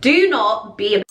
Do not be a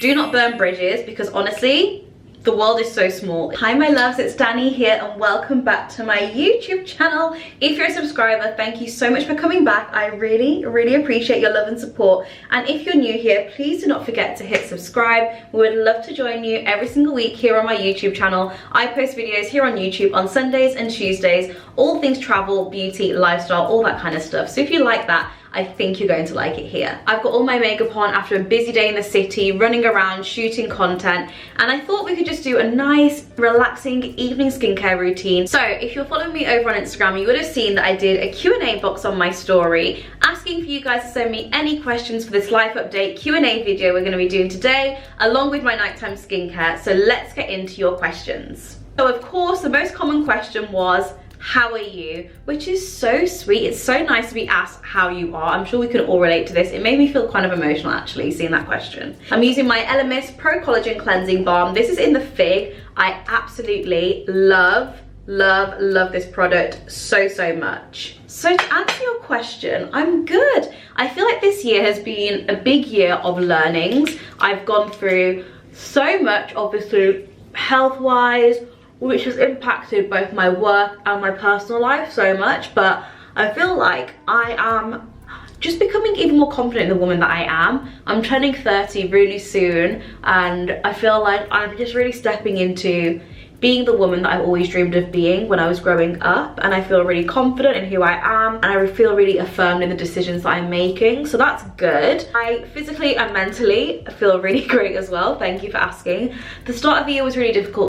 do not burn bridges, because honestly, the world is so small. Hi my loves, it's Danny here and welcome back to my YouTube channel. If you're a subscriber, thank you so much for coming back. I really appreciate your love and support. And if you're new here, please do not forget to hit subscribe. We would love to join you every single week here on my YouTube channel. I post videos here on YouTube on Sundays and Tuesdays, all things travel, beauty, lifestyle, all that kind of stuff. So if you like that, I think you're going to like it here. I've got all my makeup on after a busy day in the city, running around, shooting content, and I thought we could just do a nice, relaxing evening skincare routine. So if you're following me over on Instagram, you would have seen that I did a Q&A box on my story, asking for you guys to send me any questions for this life update Q&A video we're going to be doing today, along with my nighttime skincare. So let's get into your questions. So of course, the most common question was, how are you? Which is so sweet. It's so nice to be asked how you are. I'm sure we can all relate to this. It made me feel kind of emotional actually seeing that question. I'm using my Elemis Pro Collagen Cleansing Balm. This is in the Fig. I absolutely love this product so much. So to answer your question, I'm good. I feel like this year has been a big year of learnings. I've gone through so much, obviously health-wise, which has impacted both my work and my personal life so much, but I feel like I am just becoming even more confident in the woman that I am. I'm turning 30 really soon, and I feel like I'm just really stepping into being the woman that I've always dreamed of being when I was growing up, and I feel really confident in who I am, and I feel really affirmed in the decisions that I'm making, so that's good. I physically and mentally feel really great as well, thank you for asking. The start of the year was really difficult.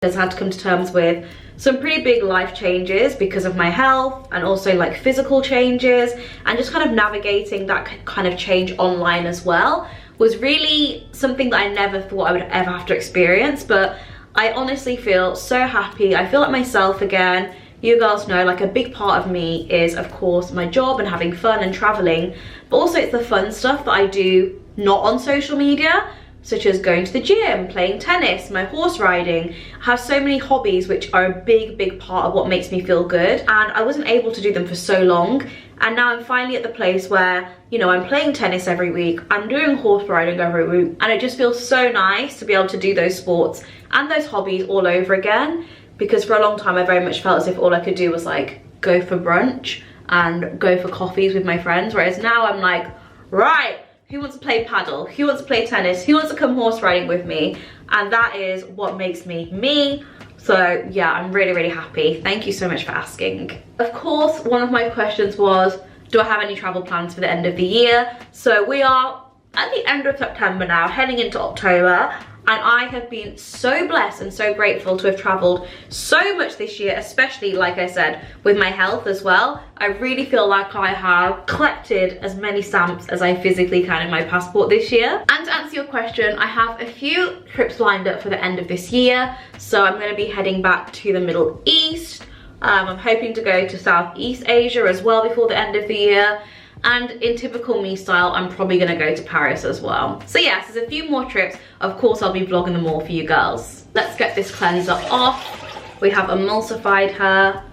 Has had to come to terms with some pretty big life changes because of my health, and also like physical changes, and just kind of navigating that kind of change online as well was really something that I never thought I would ever have to experience. But I honestly feel so happy. I feel like myself again. You girls know, like, a big part of me is of course my job and having fun and traveling, but also it's the fun stuff that I do not on social media, such as going to the gym, playing tennis, my horse riding. I have so many hobbies which are a big part of what makes me feel good, and I wasn't able to do them for so long, and now I'm finally at the place where, you know, I'm playing tennis every week, I'm doing horse riding every week, and it just feels so nice to be able to do those sports and those hobbies all over again, because for a long time I very much felt as if all I could do was like go for brunch and go for coffees with my friends, whereas now I'm like, right, who wants to play paddle? Who wants to play tennis? Who wants to come horse riding with me? And that is what makes me me. So yeah, I'm really happy. Thank you so much for asking. Of course, one of my questions was, do I have any travel plans for the end of the year? So we are at the end of September now, heading into October, and I have been so blessed and so grateful to have traveled so much this year, especially, like I said, with my health as well. I really feel like I have collected as many stamps as I physically can in my passport this year. And to answer your question, I have a few trips lined up for the end of this year. So I'm going to be heading back to the Middle East. I'm hoping to go to Southeast Asia as well before the end of the year. And in typical me style, I'm probably gonna go to Paris as well. So yes, there's a few more trips. Of course, I'll be vlogging them all for you girls. Let's get this cleanser off. We have emulsified her,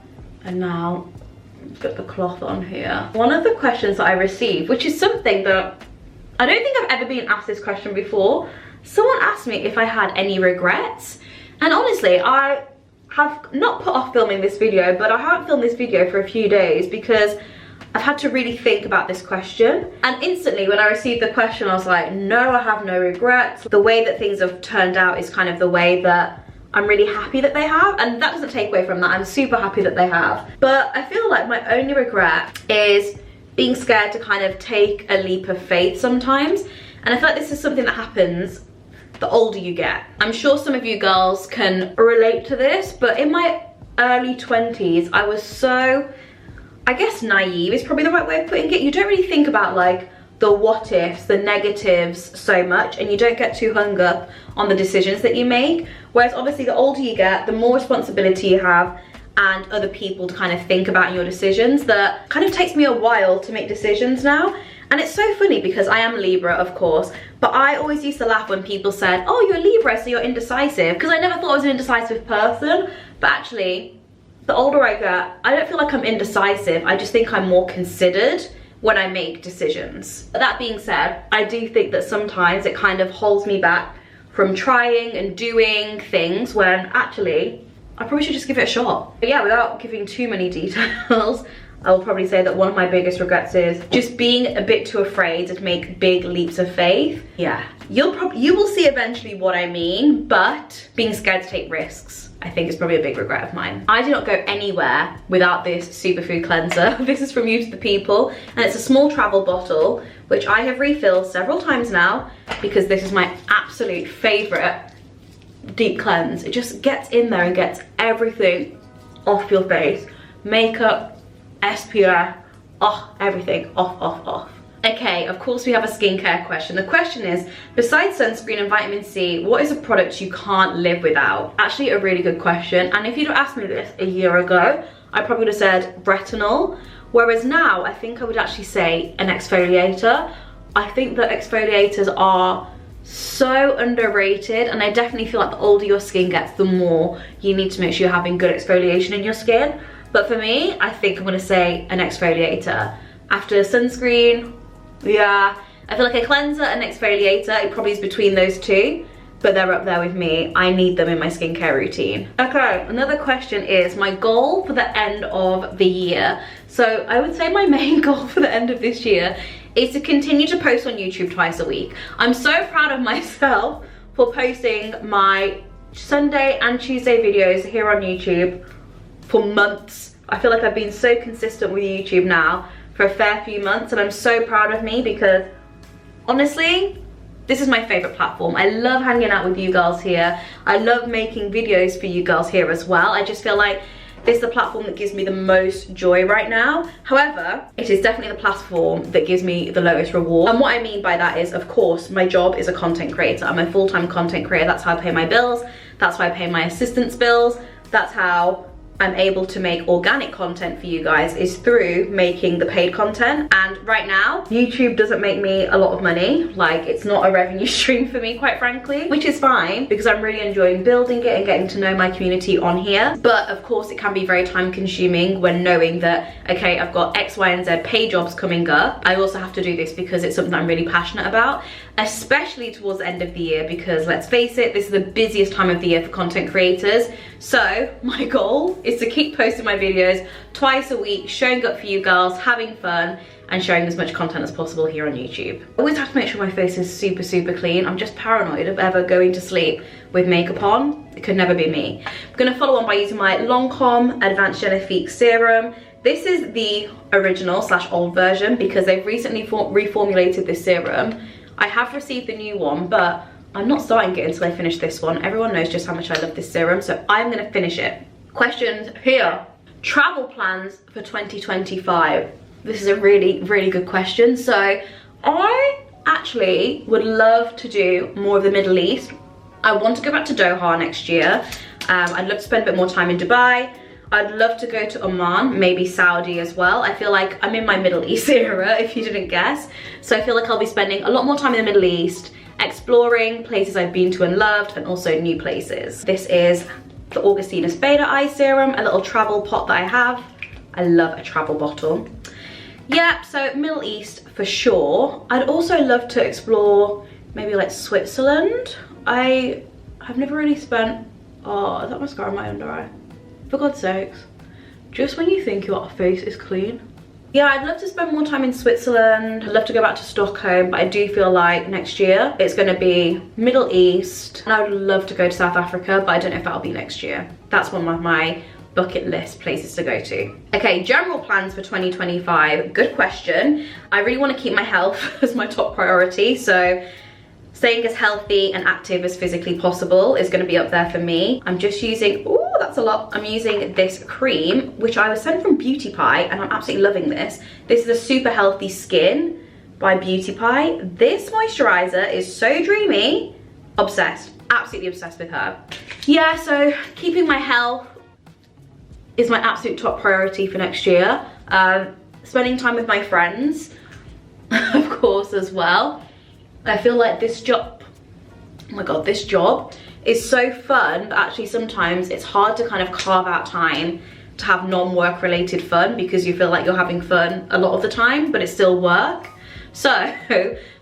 and now put the cloth on here. One of the questions that I received, which is something that I don't think I've ever been asked this question before. Someone asked me if I had any regrets. And honestly, I have not put off filming this video, but I haven't filmed this video for a few days because I've had to really think about this question, and instantly when I received the question I was like, no, I have no regrets. The way that things have turned out is kind of the way that I'm really happy that they have, and that doesn't take away from that. I'm super happy that they have, but I feel like my only regret is being scared to kind of take a leap of faith sometimes, and I feel like this is something that happens the older you get. I'm sure some of you girls can relate to this, but in my early 20s I was so, I guess, naive is probably the right way of putting it. You don't really think about like the what ifs, the negatives so much, and you don't get too hung up on the decisions that you make. Whereas obviously the older you get, the more responsibility you have and other people to kind of think about in your decisions. That kind of takes me a while to make decisions now. And it's so funny because I am Libra, of course, but I always used to laugh when people said, oh, you're Libra, so you're indecisive, because I never thought I was an indecisive person. But actually, the older I get, I don't feel like I'm indecisive. I just think I'm more considered when I make decisions. That being said, I do think that sometimes it kind of holds me back from trying and doing things when actually I probably should just give it a shot. But yeah, without giving too many details, I will probably say that one of my biggest regrets is just being a bit too afraid to make big leaps of faith. Yeah, you will see eventually what I mean, but being scared to take risks, I think, is probably a big regret of mine. I do not go anywhere without this superfood cleanser. This is from You to the People, and it's a small travel bottle, which I have refilled several times now because this is my absolute favorite deep cleanse. It just gets in there and gets everything off your face. Makeup, SPF, oh, everything off. Okay, of course we have a skincare question. The question is, besides sunscreen and vitamin C, what is a product you can't live without? Actually, a really good question. And if you'd asked me this a year ago, I probably would have said retinol. Whereas now, I think I would actually say an exfoliator. I think that exfoliators are so underrated, and I definitely feel like the older your skin gets, the more you need to make sure you're having good exfoliation in your skin. But for me, I think I'm gonna say an exfoliator. After sunscreen, yeah, I feel like a cleanser and exfoliator, it probably is between those two, but they're up there with me. I need them in my skincare routine. Okay, another question is my goal for the end of the year. So I would say my main goal for the end of this year is to continue to post on YouTube twice a week. I'm so proud of myself for posting my Sunday and Tuesday videos here on YouTube for months. I feel like I've been so consistent with YouTube now for a fair few months, and I'm so proud of me because honestly, this is my favorite platform. I love hanging out with you girls here. I love making videos for you girls here as well. I just feel like this is the platform that gives me the most joy right now. However, it is definitely the platform that gives me the lowest reward. And what I mean by that is, of course, my job is a content creator. I'm a full-time content creator. That's how I pay my bills. That's how I pay my assistant's bills. That's how I'm able to make organic content for you guys, is through making the paid content. And right now, YouTube doesn't make me a lot of money. Like, it's not a revenue stream for me, quite frankly, which is fine because I'm really enjoying building it and getting to know my community on here. But of course, it can be very time consuming when knowing that, okay, I've got X, Y, and Z pay jobs coming up. I also have to do this because it's something I'm really passionate about, especially towards the end of the year, because let's face it, this is the busiest time of the year for content creators. So my goal is to keep posting my videos twice a week, showing up for you girls, having fun, and sharing as much content as possible here on YouTube. I always have to make sure my face is super clean. I'm just paranoid of ever going to sleep with makeup on. It could never be me. I'm gonna follow on by using my Lancome Advanced Genifique Serum. This is the original / old version because they've recently reformulated this serum. I have received the new one, but I'm not starting it until I finish this one. Everyone knows just how much I love this serum, so I'm gonna finish it. Questions here. Travel plans for 2025. This is a really good question. So I actually would love to do more of the Middle East. I want to go back to Doha next year. I'd love to spend a bit more time in Dubai. I'd love to go to Oman, maybe Saudi as well. I feel like I'm in my Middle East era, if you didn't guess. So I feel like I'll be spending a lot more time in the Middle East, exploring places I've been to and loved, and also new places. This is the Augustinus Beta Eye Serum, a little travel pot that I have. I love a travel bottle. Yeah, so Middle East for sure. I'd also love to explore maybe like Switzerland. I've never really spent, oh, is that mascara on my under eye? For God's sakes, just when you think your face is clean. Yeah, I'd love to spend more time in Switzerland. I'd love to go back to Stockholm, but I do feel like next year it's gonna be Middle East. And I would love to go to South Africa, but I don't know if that'll be next year. That's one of my bucket list places to go to. Okay, general plans for 2025. Good question. I really want to keep my health as my top priority, so staying as healthy and active as physically possible is going to be up there for me. I'm just using, oh, that's a lot. I'm using this cream, which I was sent from Beauty Pie, and I'm absolutely loving this. This is a Super Healthy Skin by Beauty Pie. This moisturizer is so dreamy. Obsessed, absolutely obsessed with her. Yeah, so keeping my health is my absolute top priority for next year. Spending time with my friends, of course, as well. I feel like this job, oh my God, this job is so fun, but actually sometimes it's hard to kind of carve out time to have non-work related fun because you feel like you're having fun a lot of the time, but it's still work. So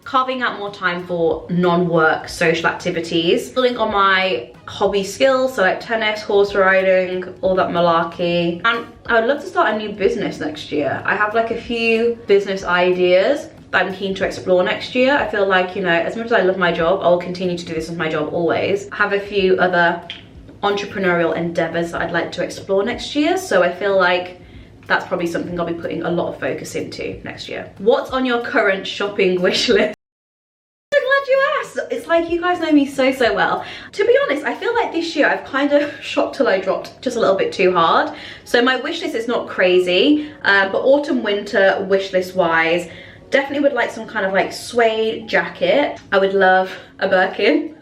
carving out more time for non-work social activities, building on my hobby skills, so like tennis, horse riding, all that malarkey. And I would love to start a new business next year. I have like a few business ideas that I'm keen to explore next year. I feel like, you know, as much as I love my job, I'll continue to do this as my job always. I have a few other entrepreneurial endeavors that I'd like to explore next year, so I feel like that's probably something I'll be putting a lot of focus into next year. What's on your current shopping wish list? I'm glad you asked. It's like you guys know me so well. To be honest, I feel like this year I've kind of shopped till I dropped just a little bit too hard. So my wish list is not crazy, but autumn winter wish list wise, definitely would like some kind of like suede jacket. I would love a Birkin,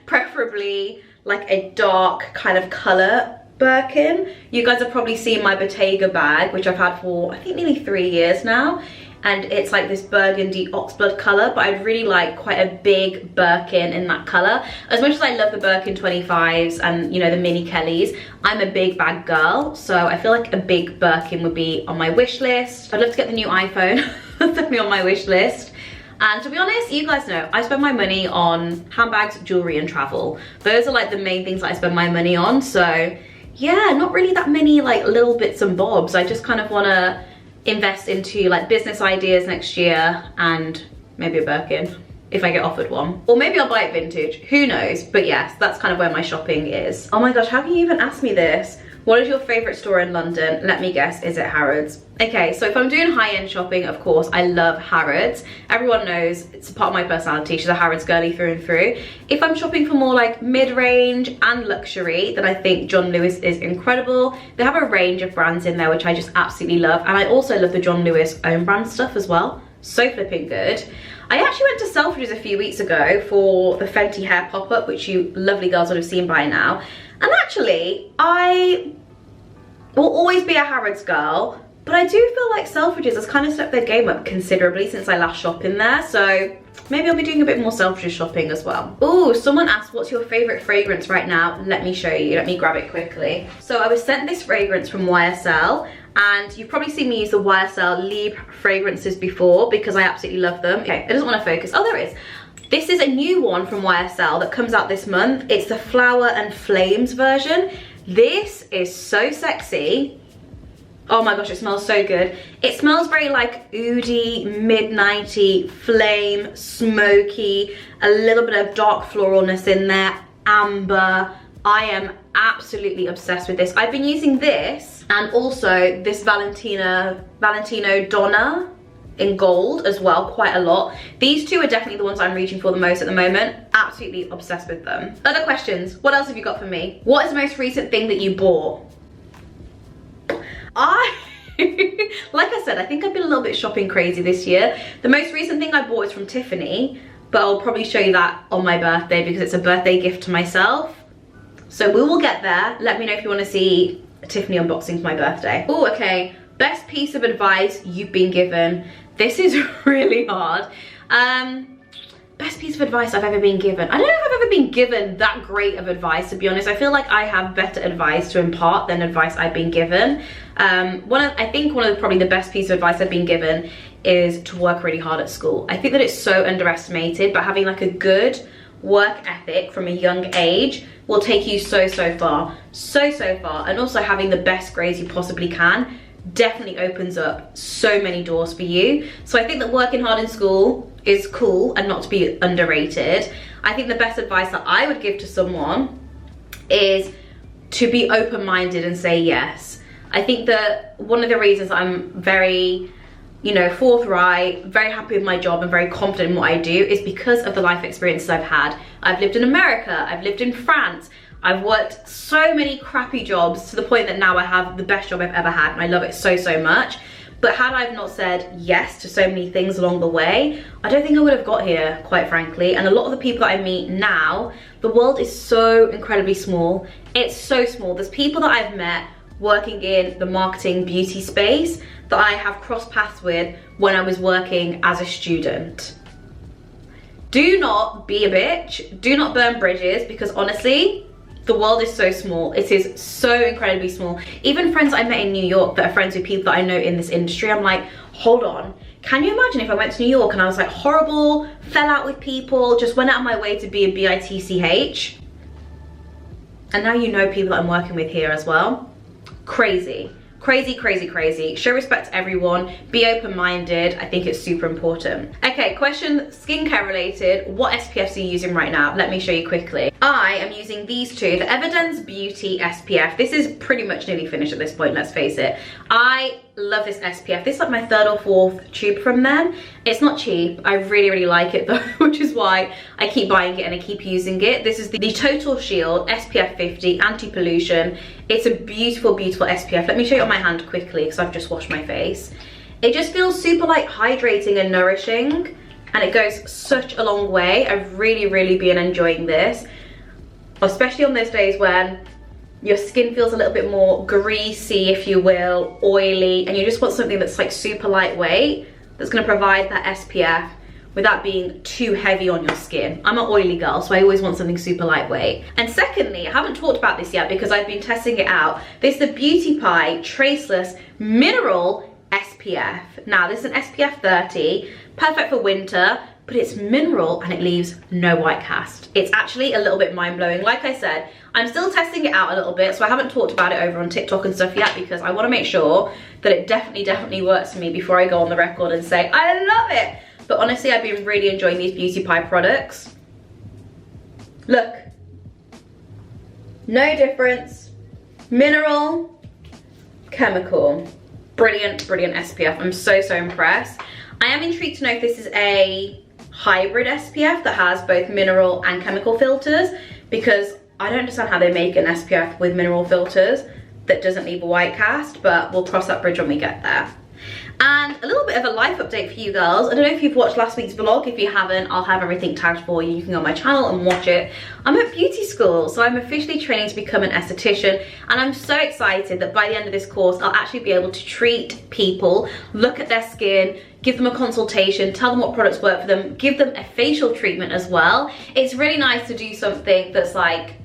preferably like a dark kind of color Birkin. You guys have probably seen my Bottega bag, which I've had for I think nearly 3 years now, and it's like this burgundy oxblood color, but I'd really like quite a big Birkin in that color. As much as I love the Birkin 25s and, you know, the mini Kellys, I'm a big bag girl, so I feel like a big Birkin would be on my wish list. I'd love to get the new iPhone. That's definitely on my wish list. And to be honest, you guys know, I spend my money on handbags, jewelry, and travel. Those are like the main things that I spend my money on. So yeah, not really that many like little bits and bobs. I just kind of want to invest into like business ideas next year and maybe a Birkin if I get offered one. Or maybe I'll buy it vintage, who knows? But yes, that's kind of where my shopping is. Oh my gosh, how can you even ask me this? What is your favorite store in London? Let me guess, is it Harrods? Okay, so if I'm doing high-end shopping, of course, I love Harrods. Everyone knows it's a part of my personality. She's a Harrods girly through and through. If I'm shopping for more like mid-range and luxury, then I think John Lewis is incredible. They have a range of brands in there, which I just absolutely love. And I also love the John Lewis own brand stuff as well. So flipping good. I actually went to Selfridges a few weeks ago for the Fenty hair pop-up, which you lovely girls would have seen by now. And actually, I will always be a Harrods girl, but I do feel like Selfridges has kind of stepped their game up considerably since I last shopped in there, so maybe I'll be doing a bit more Selfridges shopping as well. Oh, someone asked, what's your favorite fragrance right now? Let me show you, let me grab it quickly. So I was sent this fragrance from YSL, and you've probably seen me use the YSL Libre fragrances before because I absolutely love them. Okay, it doesn't want to focus. Oh, there it is. This is a new one from YSL that comes out this month. It's the Flower and Flames version. This is so sexy. Oh my gosh, it smells so good. It smells very like oudi, midnighty, flame, smoky, a little bit of dark floralness in there, amber. I am absolutely obsessed with this. I've been using this and also this Valentino Donna in gold as well, quite a lot. These two are definitely the ones I'm reaching for the most at the moment. Absolutely obsessed with them. Other questions, what else have you got for me? What is the most recent thing that you bought? Like I said, I think I've been a little bit shopping crazy this year. The most recent thing I bought is from Tiffany, but I'll probably show you that on my birthday because it's a birthday gift to myself. So we will get there. Let me know if you want to see a Tiffany unboxing for my birthday. Oh, okay. Best piece of advice you've been given. This is really hard. Best piece of advice I've ever been given. I don't know if I've ever been given that great of advice, to be honest. I feel like I have better advice to impart than advice I've been given. I think one of probably the best piece of advice I've been given is to work really hard at school. I think that it's so underestimated, but having like a good work ethic from a young age will take you so far. So far. And also having the best grades you possibly can definitely opens up so many doors for you. So I think that working hard in school is cool and not to be underrated. I think the best advice that I would give to someone is to be open-minded and say yes. I think that one of the reasons I'm very, you know, forthright, very happy with my job and very confident in what I do is because of the life experiences I've had. I've lived in America, I've lived in France, I've worked so many crappy jobs to the point that now I have the best job I've ever had and I love it so much. But had I not said yes to so many things along the way, I don't think I would have got here, quite frankly. And a lot of the people that I meet now, the world is so incredibly small. It's so small. There's people that I've met working in the marketing beauty space that I have crossed paths with when I was working as a student. Do not be a bitch. Do not burn bridges, because honestly, The world is so small. It is so incredibly small. Even friends I met in New York that are friends with people that I know in this industry, I'm like, hold on. Can you imagine if I went to New York and I was like horrible, fell out with people, just went out of my way to be a bitch? And now you know people that I'm working with here as well. Crazy. Crazy, crazy, crazy. Show respect to everyone. Be open-minded. I think it's super important. Okay, question skincare related. What SPFs are you using right now? Let me show you quickly. I am using these two, the Evidence Beauty SPF. This is pretty much nearly finished at this point, let's face it. I love this SPF. This is like my 3rd or 4th tube from them. It's not cheap. I really, really like it though, which is why I keep buying it and I keep using it. This is the Total Shield SPF 50 Anti-Pollution. It's a beautiful, beautiful SPF. Let me show you on my hand quickly because I've just washed my face. It just feels super like hydrating and nourishing, and it goes such a long way. I've really, really been enjoying this, especially on those days when your skin feels a little bit more greasy, if you will, oily, and you just want something that's like super lightweight, that's going to provide that SPF without being too heavy on your skin. I'm an oily girl, so I always want something super lightweight. And secondly, I haven't talked about this yet because I've been testing it out. This is the Beauty Pie Traceless Mineral SPF. Now, this is an SPF 30, perfect for winter, but it's mineral and it leaves no white cast. It's actually a little bit mind-blowing. Like I said, I'm still testing it out a little bit, so I haven't talked about it over on TikTok and stuff yet because I want to make sure that it definitely works for me before I go on the record and say, I love it. But honestly, I've been really enjoying these Beauty Pie products. Look. No difference. Mineral, chemical. Brilliant, brilliant SPF. I'm so, so impressed. I am intrigued to know if this is a hybrid SPF that has both mineral and chemical filters, because I don't understand how they make an SPF with mineral filters that doesn't leave a white cast, but we'll cross that bridge when we get there. And a little bit of a life update for you girls. I don't know if you've watched last week's vlog. If you haven't, I'll have everything tagged for you. You can go on my channel and watch it. I'm at beauty school, so I'm officially training to become an esthetician, and I'm so excited that by the end of this course, I'll actually be able to treat people, look at their skin, give them a consultation, tell them what products work for them, give them a facial treatment as well. It's really nice to do something that's like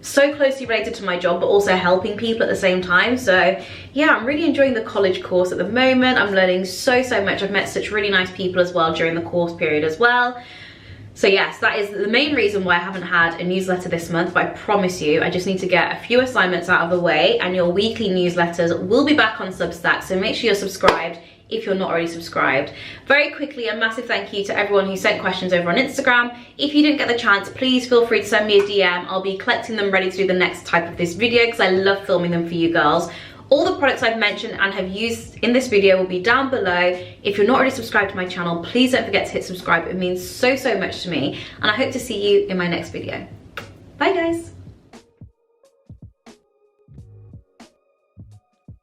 so closely related to my job, but also helping people at the same time. So yeah, I'm really enjoying the college course at the moment. I'm learning so much. I've met such really nice people as well during the course period as well. So yes, that is the main reason why I haven't had a newsletter this month, but I promise you, I just need to get a few assignments out of the way, and your weekly newsletters will be back on Substack, so make sure you're subscribed if you're not already subscribed. Very quickly, a massive thank you to everyone who sent questions over on Instagram. If you didn't get the chance, please feel free to send me a DM. I'll be collecting them ready to do the next type of this video because I love filming them for you girls. All the products I've mentioned and have used in this video will be down below. If you're not already subscribed to my channel, please don't forget to hit subscribe. It means so much to me, and I hope to see you in my next video. Bye guys.